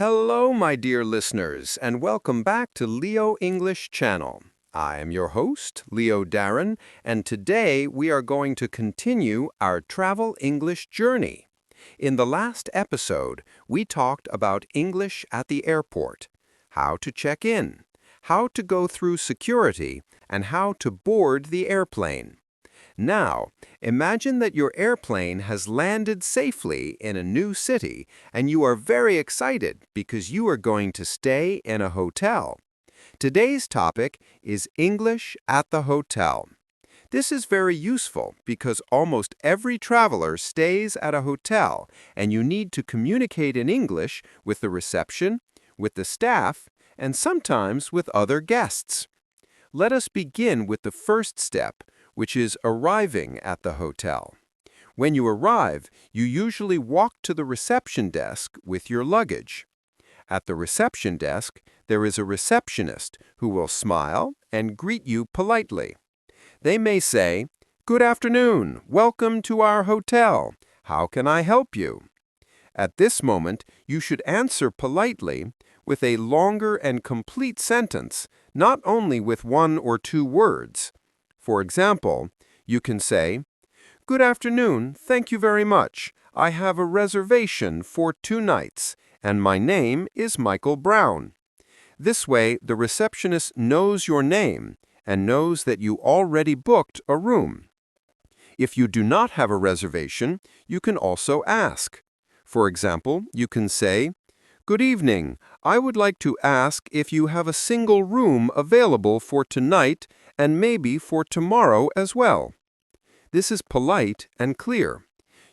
Hello, my dear listeners, and welcome back to Leo English Channel. I am your host, Leo Darren, and today we are going to continue our travel English journey. In the last episode, we talked about English at the airport, how to check in, how to go through security, and how to board the airplane. Now, imagine that your airplane has landed safely in a new city and you are very excited because you are going to stay in a hotel. Today's topic is English at the hotel. This is very useful because almost every traveler stays at a hotel and you need to communicate in English with the reception, with the staff, and sometimes with other guests. Let us begin with the first step, which is arriving at the hotel. When you arrive, you usually walk to the reception desk with your luggage. At the reception desk, there is a receptionist who will smile and greet you politely. They may say, "Good afternoon, welcome to our hotel. How can I help you?" At this moment, you should answer politely with a longer and complete sentence, not only with one or two words. For example, you can say, "Good afternoon, thank you very much. I have a reservation for 2 nights, and my name is Michael Brown." This way, the receptionist knows your name and knows that you already booked a room. If you do not have a reservation, you can also ask. For example, you can say, "Good evening. I would like to ask if you have a single room available for tonight and maybe for tomorrow as well." This is polite and clear.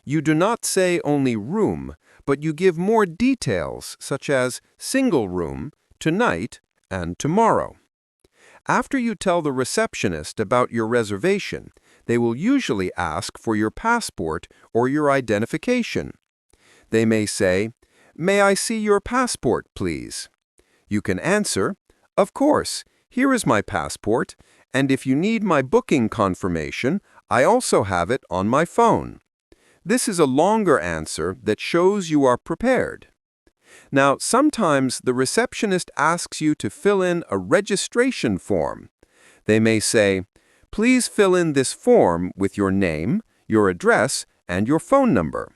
You do not say only room, but you give more details such as single room, tonight, and tomorrow. After you tell the receptionist about your reservation, they will usually ask for your passport or your identification. They may say, "May I see your passport, please?" You can answer, "Of course, here is my passport, and if you need my booking confirmation, I also have it on my phone." This is a longer answer that shows you are prepared. Now, sometimes the receptionist asks you to fill in a registration form. They may say, "Please fill in this form with your name, your address, and your phone number."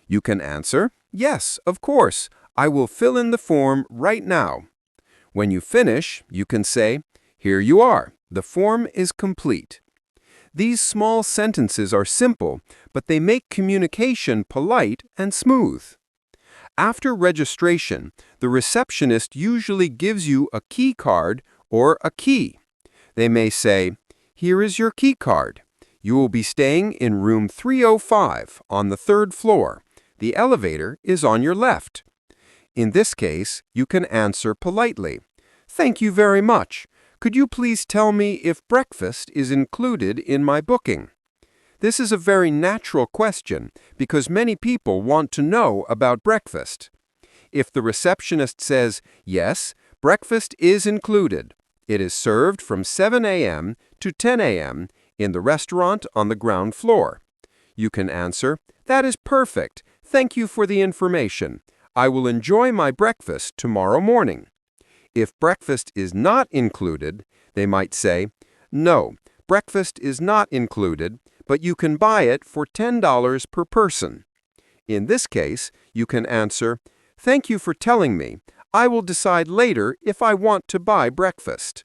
You can answer, "Yes, of course, I will fill in the form right now." When you finish, you can say, "Here you are. The form is complete." These small sentences are simple, but they make communication polite and smooth. After registration, the receptionist usually gives you a key card or a key. They may say, "Here is your key card. You will be staying in room 305 on the 3rd floor. The elevator is on your left." In this case, you can answer politely, "Thank you very much. Could you please tell me if breakfast is included in my booking?" This is a very natural question because many people want to know about breakfast. If the receptionist says, "Yes, breakfast is included. It is served from 7 a.m. to 10 a.m. in the restaurant on the ground floor," you can answer, "That is perfect. Thank you for the information. I will enjoy my breakfast tomorrow morning." If breakfast is not included, they might say, "No, breakfast is not included, but you can buy it for $10 per person." In this case, you can answer, "Thank you for telling me. I will decide later if I want to buy breakfast."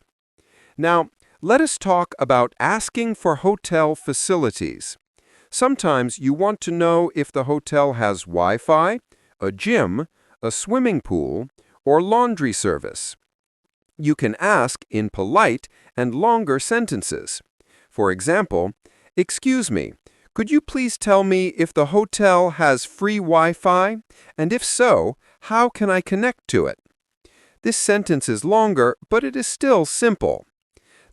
Now, let us talk about asking for hotel facilities. Sometimes you want to know if the hotel has Wi-Fi, a gym, a swimming pool, or laundry service. You can ask in polite and longer sentences. For example, "Excuse me, could you please tell me if the hotel has free Wi-Fi? And if so, how can I connect to it?" This sentence is longer, but it is still simple.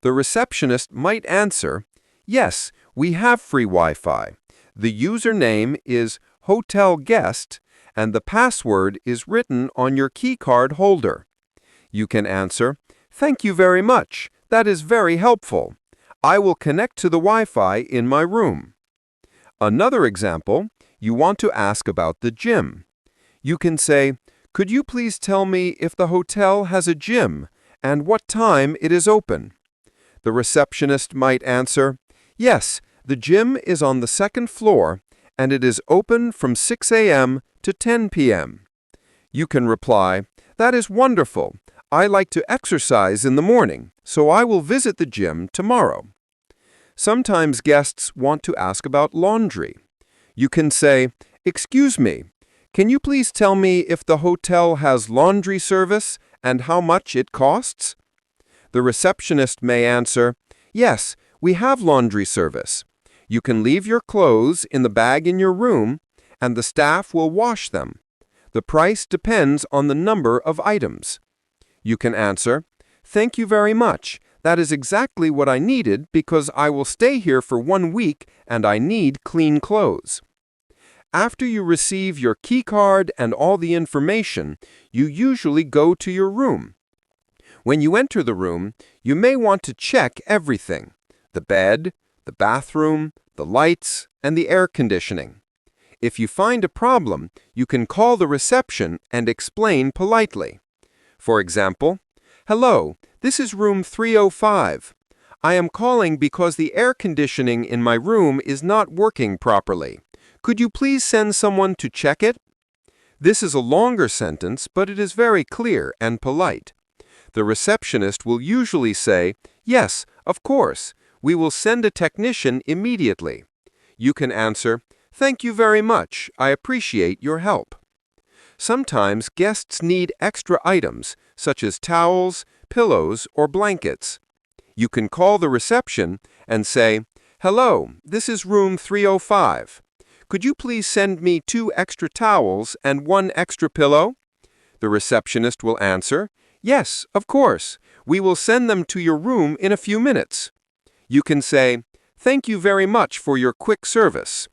The receptionist might answer, "Yes, we have free Wi-Fi. The username is Hotel Guest, and the password is written on your key card holder." You can answer, "Thank you very much. That is very helpful. I will connect to the Wi-Fi in my room." Another example, you want to ask about the gym. You can say, Could you please tell me if the hotel has a gym and what time it is open? The receptionist might answer, yes, the gym is on the second floor and it is open from 6 a.m. to 10 p.m. You can reply, that is wonderful. I like to exercise in the morning, so I will visit the gym tomorrow. Sometimes guests want to ask about laundry. You can say, excuse me, can you please tell me if the hotel has laundry service and how much it costs? The receptionist may answer, yes, we have laundry service. You can leave your clothes in the bag in your room, and the staff will wash them. The price depends on the number of items. You can answer, thank you very much. That is exactly what I needed because I will stay here for 1 week and I need clean clothes. After you receive your key card and all the information, you usually go to your room. When you enter the room, you may want to check everything: the bed, the bathroom, the lights, and the air conditioning. If you find a problem, you can call the reception and explain politely. For example, hello, this is room 305. I am calling because the air conditioning in my room is not working properly. Could you please send someone to check it? This is a longer sentence, but it is very clear and polite. The receptionist will usually say, yes, of course, we will send a technician immediately. You can answer, thank you very much, I appreciate your help. Sometimes guests need extra items, such as towels, pillows, or blankets. You can call the reception and say, hello, this is room 305. Could you please send me 2 extra towels and 1 extra pillow? The receptionist will answer, yes, of course. We will send them to your room in a few minutes. You can say, thank you very much for your quick service.